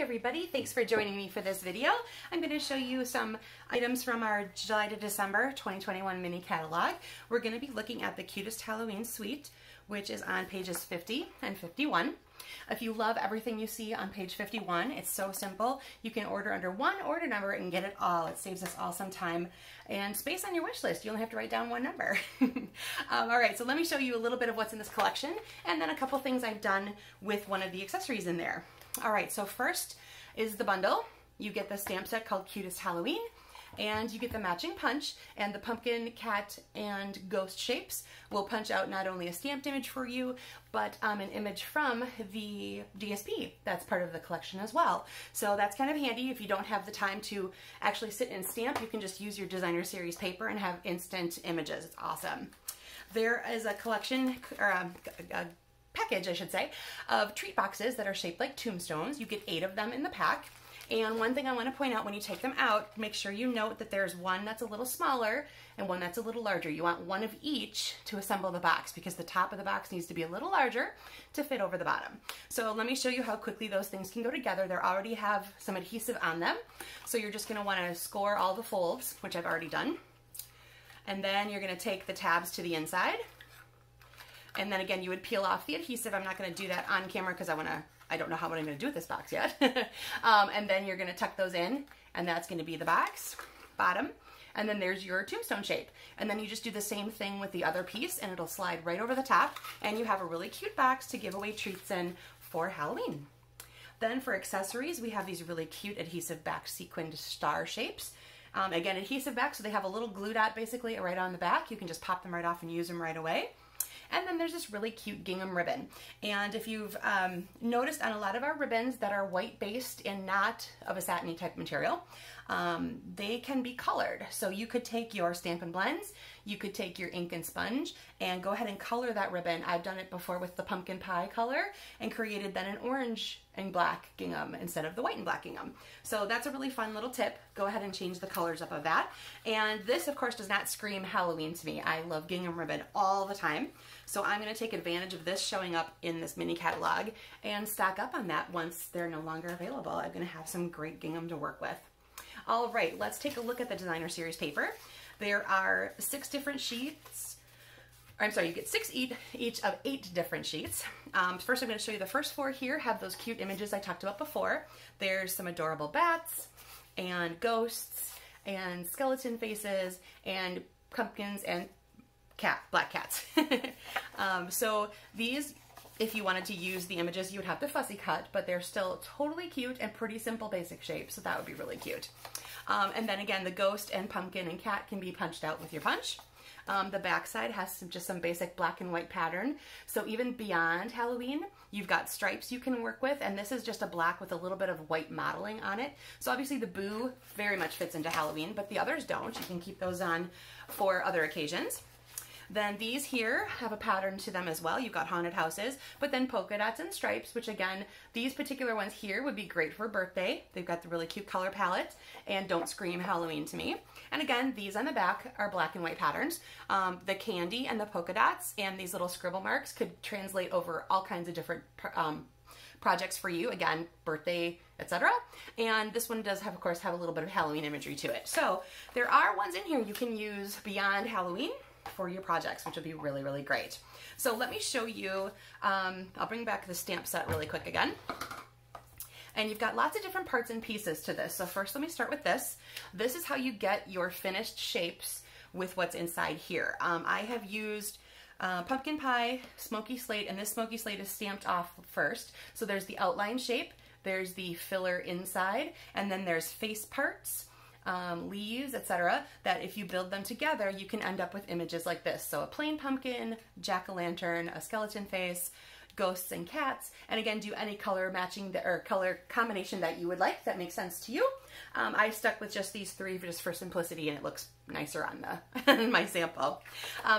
everybody, thanks for joining me for this video. I'm going to show you some items from our July to December 2021 mini catalog. We're going to be looking at the Cutest Halloween Suite, which is on pages 50 and 51. If you love everything you see on page 51, it's so simple. You can order under one order number and get it all. It saves us all some time and space on your wish list. You only have to write down one number. All right, so let me show you a little bit of what's in this collection and then a couple things I've done with one of the accessories in there. All right, so first is the bundle. You get the stamp set called Cutest Halloween, and you get the matching punch, and the pumpkin, cat, and ghost shapes will punch out not only a stamped image for you, but an image from the DSP that's part of the collection as well. So that's kind of handy if you don't have the time to actually sit and stamp. You can just use your designer series paper and have instant images. It's awesome. There is a collection, or a package, I should say, of treat boxes that are shaped like tombstones. You get 8 of them in the pack. And one thing I want to point out when you take them out, make sure you note that there's one that's a little smaller and one that's a little larger. You want one of each to assemble the box because the top of the box needs to be a little larger to fit over the bottom. So let me show you how quickly those things can go together. They already have some adhesive on them. So you're just going to want to score all the folds, which I've already done. And then you're going to take the tabs to the inside. And then again, you would peel off the adhesive. I'm not going to do that on camera because I don't know what I'm going to do with this box yet. And then you're going to tuck those in, and that's going to be the box bottom. And then there's your tombstone shape. And then you just do the same thing with the other piece, and it'll slide right over the top. And you have a really cute box to give away treats in for Halloween. Then for accessories, we have these really cute adhesive back sequined star shapes. Again, adhesive back, so they have a little glue dot basically right on the back. You can just pop them right off and use them right away. And then there's this really cute gingham ribbon. And if you've noticed on a lot of our ribbons that are white based and not of a satiny type material, they can be colored. So you could take your Stampin' Blends, you could take your ink and sponge and go ahead and color that ribbon. I've done it before with the pumpkin pie color and created then an orange and black gingham instead of the white and black gingham. So that's a really fun little tip. Go ahead and change the colors up of that. And this, of course, does not scream Halloween to me. I love gingham ribbon all the time. So I'm going to take advantage of this showing up in this mini catalog and stock up on that once they're no longer available. I'm going to have some great gingham to work with. All right, let's take a look at the designer series paper. There are 6 different sheets. I'm sorry, you get 6 each of 8 different sheets. First, I'm going to show you the first 4 here have those cute images I talked about before. There's some adorable bats and ghosts and skeleton faces and pumpkins and black cats. So these, if you wanted to use the images, you would have to fussy cut, but they're still totally cute and pretty simple basic shapes, so that would be really cute. And then again, the ghost and pumpkin and cat can be punched out with your punch. The back side has just some basic black and white pattern. So even beyond Halloween, you've got stripes you can work with, and this is just a black with a little bit of white modeling on it. So obviously the boo very much fits into Halloween, but the others don't. You can keep those on for other occasions. Then these here have a pattern to them as well. You've got haunted houses, but then polka dots and stripes, which again, these particular ones here would be great for birthday. They've got the really cute color palette and don't scream Halloween to me. And again, these on the back are black and white patterns. The candy and the polka dots and these little scribble marks could translate over all kinds of different projects for you. Again, birthday, etc. And this one does have, of course, have a little bit of Halloween imagery to it. So there are ones in here you can use beyond Halloween for your projects, which would be really, really great. So let me show you, I'll bring back the stamp set really quick again. And you've got lots of different parts and pieces to this. So first, let me start with this. This is how you get your finished shapes with what's inside here. I have used pumpkin pie, smoky slate, and this smoky slate is stamped off first. So there's the outline shape, there's the filler inside, and then there's face parts, leaves, etc., that if you build them together, you can end up with images like this. So a plain pumpkin, jack-o'-lantern, a skeleton face, ghosts and cats, and again, do any color matching or color combination that you would like that makes sense to you. I stuck with just these 3 just for simplicity, and it looks nicer on the my sample.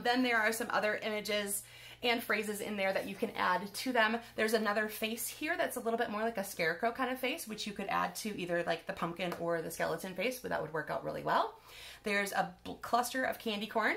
Then there are some other images and phrases in there that you can add to them. There's another face here that's a little bit more like a scarecrow kind of face, which you could add to either like the pumpkin or the skeleton face, but that would work out really well. There's a cluster of candy corn,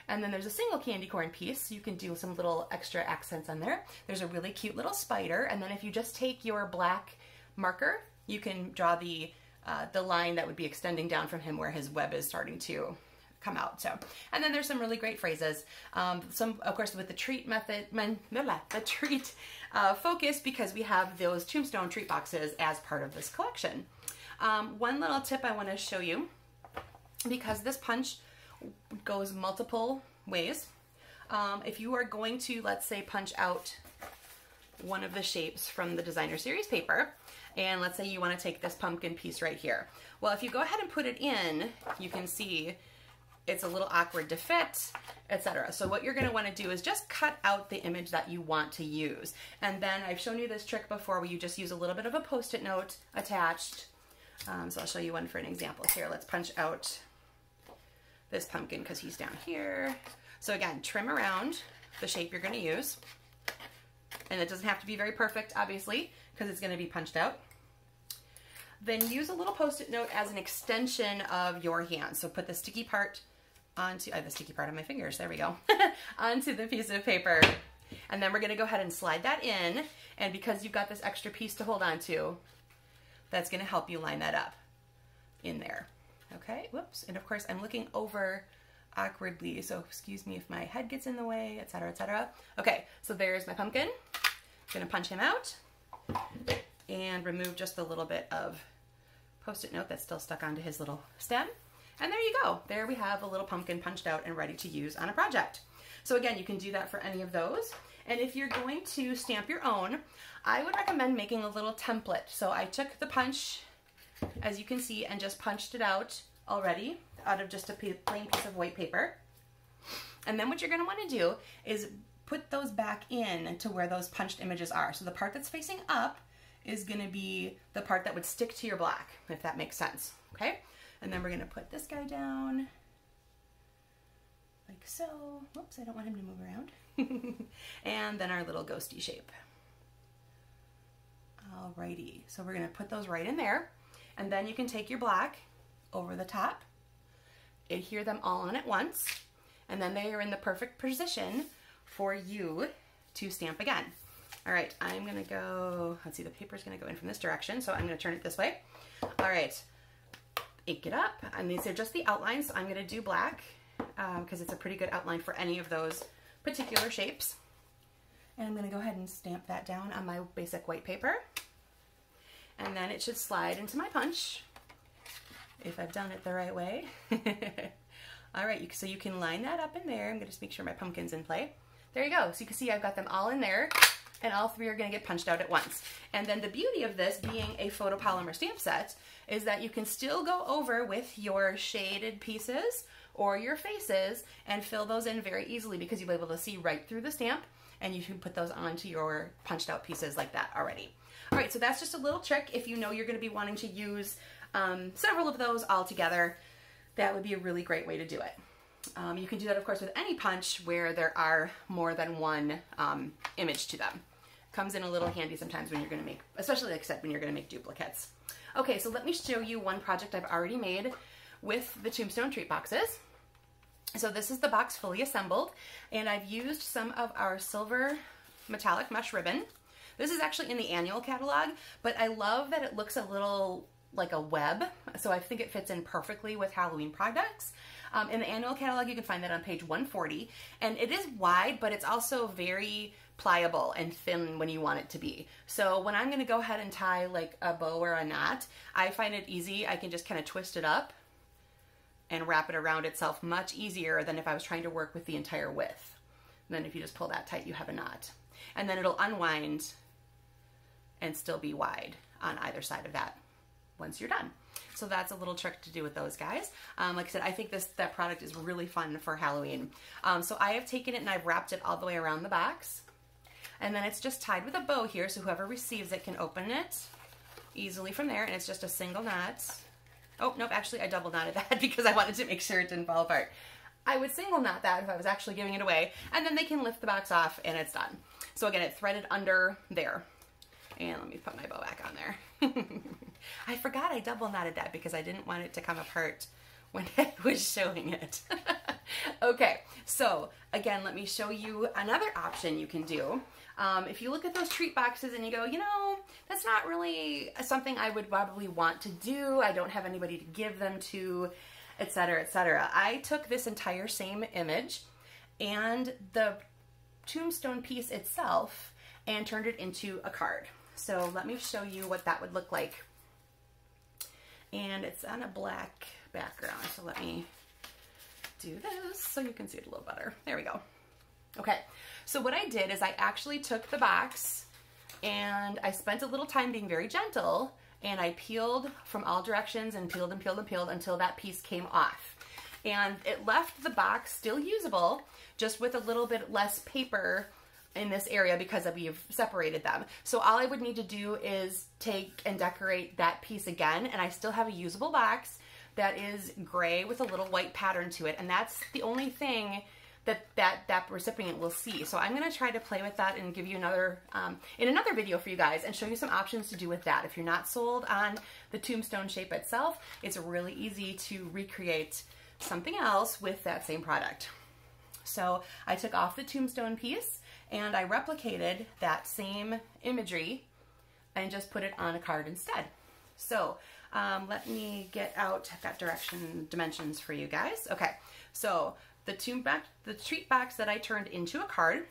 and then there's a single candy corn piece. So you can do some little extra accents on there. There's a really cute little spider, and then if you just take your black marker, you can draw the line that would be extending down from him where his web is starting to come out. So, and then there's some really great phrases. Some, of course, with the treat method, the treat focus, because we have those Tombstone treat boxes as part of this collection. One little tip I want to show you, because this punch goes multiple ways. If you are going to, let's say, punch out one of the shapes from the designer series paper, and let's say you want to take this pumpkin piece right here. Well, if you go ahead and put it in, you can see it's a little awkward to fit, etc. So what you're going to want to do is just cut out the image that you want to use. And then I've shown you this trick before where you just use a little bit of a Post-it note attached. So I'll show you one for an example here. Let's punch out this pumpkin because he's down here. So again, trim around the shape you're going to use. And it doesn't have to be very perfect, obviously, because it's going to be punched out. Then use a little Post-it note as an extension of your hand. So put the sticky part onto, I have the sticky part on my fingers, there we go, onto the piece of paper. And then we're going to go ahead and slide that in. And because you've got this extra piece to hold on to, that's going to help you line that up in there. Okay, whoops. And of course, I'm looking over awkwardly, so excuse me if my head gets in the way, etc., etc. Okay, so there's my pumpkin. I'm going to punch him out and remove just a little bit of Post-it note that's still stuck onto his little stem. And there you go. There we have a little pumpkin punched out and ready to use on a project. So again, you can do that for any of those. And if you're going to stamp your own, I would recommend making a little template. So I took the punch, as you can see, and just punched it out already out of just a plain piece of white paper. And then what you're going to want to do is put those back in to where those punched images are. So the part that's facing up is going to be the part that would stick to your black, if that makes sense. Okay? And then we're going to put this guy down like so. Whoops, I don't want him to move around. And then our little ghosty shape. Alrighty, so we're going to put those right in there. And then you can take your black over the top, adhere them all on at once, and then they are in the perfect position for you to stamp again. All right, I'm gonna go, let's see, the paper's gonna go in from this direction, so I'm gonna turn it this way. All right, ink it up, and these are just the outlines. So I'm gonna do black because it's a pretty good outline for any of those particular shapes. And I'm gonna go ahead and stamp that down on my basic white paper. And then it should slide into my punch, if I've done it the right way. All right, so you can line that up in there. I'm gonna just make sure my pumpkin's in play. There you go, so you can see I've got them all in there, and all three are going to get punched out at once. And then the beauty of this being a photopolymer stamp set is that you can still go over with your shaded pieces or your faces and fill those in very easily because you'll be able to see right through the stamp, and you can put those onto your punched out pieces like that already. All right, so that's just a little trick. If you know you're going to be wanting to use several of those all together, that would be a really great way to do it. You can do that, of course, with any punch where there are more than one image to them. Comes in a little handy sometimes when you're going to make, especially like I said, when you're going to make duplicates. Okay, so let me show you one project I've already made with the Tombstone Treat Boxes. So this is the box fully assembled, and I've used some of our silver metallic mesh ribbon. This is actually in the annual catalog, but I love that it looks a little like a web, so I think it fits in perfectly with Halloween products. In the annual catalog, you can find that on page 140, and it is wide, but it's also very pliable and thin when you want it to be. So when I'm going to go ahead and tie like a bow or a knot, I find it easy. I can just kind of twist it up and wrap it around itself much easier than if I was trying to work with the entire width. And then if you just pull that tight, you have a knot. And then it'll unwind and still be wide on either side of that once you're done. So that's a little trick to do with those guys. Like I said, I think that product is really fun for Halloween. So I have taken it and I've wrapped it all the way around the box. And then it's just tied with a bow here, so whoever receives it can open it easily from there, and it's just a single knot. Oh, nope, actually I double knotted that because I wanted to make sure it didn't fall apart. I would single knot that if I was actually giving it away, and then they can lift the box off and it's done. So again, it's threaded under there. And let me put my bow back on there. I forgot I double knotted that because I didn't want it to come apart when I was showing it. Okay, so again, let me show you another option you can do. If you look at those treat boxes and you go, you know, that's not really something I would probably want to do. I don't have anybody to give them to, etc., etc. I took this entire same image and the tombstone piece itself and turned it into a card. So let me show you what that would look like. And it's on a black background, so let me do this so you can see it a little better. There we go. Okay, so what I did is I actually took the box and I spent a little time being very gentle, and I peeled from all directions and peeled and peeled and peeled until that piece came off. And it left the box still usable, just with a little bit less paper in this area because we've separated them. So all I would need to do is take and decorate that piece again, and I still have a usable box that is gray with a little white pattern to it, and that's the only thing that recipient will see. So I'm going to try to play with that and give you another, in another video for you guys, and show you some options to do with that. If you're not sold on the tombstone shape itself, it's really easy to recreate something else with that same product. So I took off the tombstone piece and I replicated that same imagery and just put it on a card instead. So let me get out, I've got dimensions for you guys. Okay, so the treat box that I turned into a card,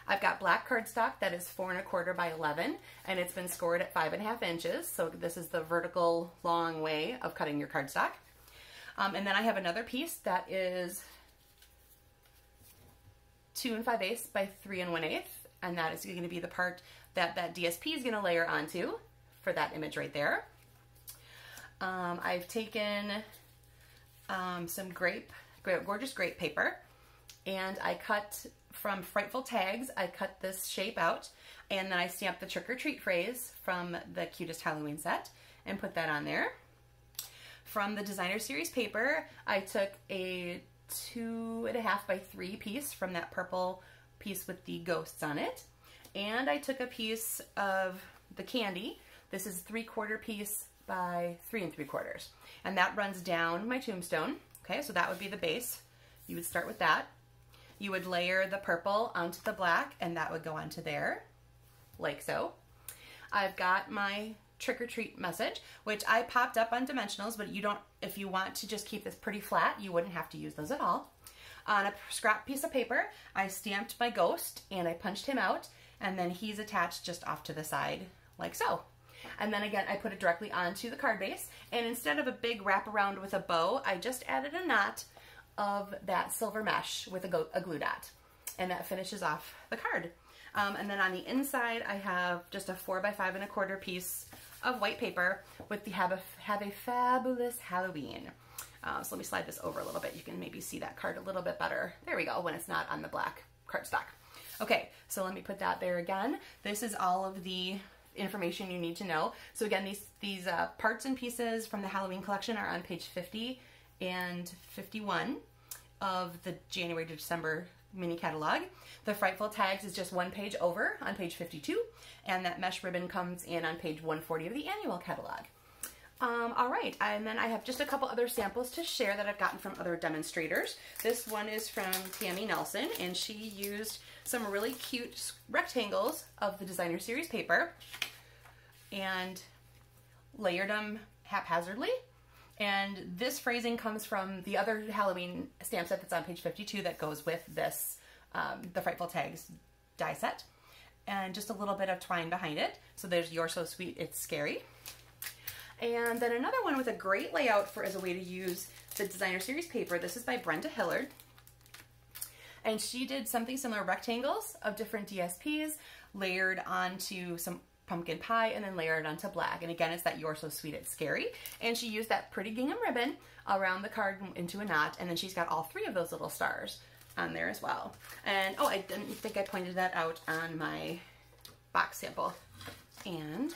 I've got black cardstock that is 4 1/4 by 11, and it's been scored at 5 1/2 inches. So this is the vertical long way of cutting your cardstock. And then I have another piece that is 2 5/8 by 3 1/8, and that is going to be the part that that DSP is going to layer onto for that image right there. I've taken some gorgeous grape paper, and I cut from Frightful Tags. I cut this shape out, and then I stamped the trick or treat phrase from the Cutest Halloween set and put that on there. From the designer series paper, I took a 2 1/2 by 3 piece from that purple piece with the ghosts on it, and I took a piece of the candy. This is 3/4 piece by 3 3/4, and that runs down my tombstone. Okay, so that would be the base. You would start with that. You would layer the purple onto the black, and that would go onto there, like so. I've got my trick or treat message, which I popped up on dimensionals, but you don't, if you want to just keep this pretty flat, you wouldn't have to use those at all. On a scrap piece of paper, I stamped my ghost and I punched him out, and then he's attached just off to the side, like so. And then again, I put it directly onto the card base, and instead of a big wraparound with a bow, I just added a knot of that silver mesh with a glue dot, and that finishes off the card. And then on the inside, I have just a 4 by 5 1/4 piece of white paper with the have a fabulous Halloween. So let me slide this over a little bit. You can maybe see that card a little bit better. There we go, when it's not on the black cardstock. Okay, so let me put that there again. This is all of the information you need to know. So again, these parts and pieces from the Halloween collection are on page 50 and 51 of the January to December mini catalog. The Frightful Tags is just 1 page over on page 52, and that mesh ribbon comes in on page 140 of the annual catalog. All right, and then I have just a couple other samples to share that I've gotten from other demonstrators. This one is from Tammy Nelson, and she used some really cute rectangles of the designer series paper and layered them haphazardly. And this phrasing comes from the other Halloween stamp set that's on page 52 that goes with this, the Frightful Tags die set. And just a little bit of twine behind it. So there's You're So Sweet, It's Scary. And then another one with a great layout for as a way to use the designer series paper. This is by Brenda Hillard. And she did something similar, rectangles of different DSPs layered onto some pumpkin pie and then layered onto black. And again, it's that You're So Sweet, It's Scary. And she used that pretty gingham ribbon around the card into a knot, and then she's got all 3 of those little stars on there as well. And oh, I didn't think I pointed that out on my box sample and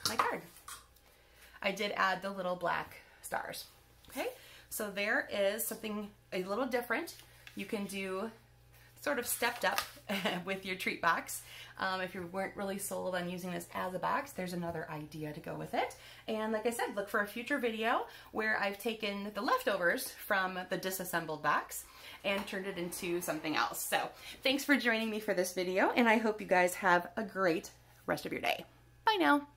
my card. I did add the little black stars. Okay, so there is something a little different. You can do sort of stepped up with your treat box. If you weren't really sold on using this as a box, there's another idea to go with it. And like I said, look for a future video where I've taken the leftovers from the disassembled box and turned it into something else. So thanks for joining me for this video, and I hope you guys have a great rest of your day. Bye now.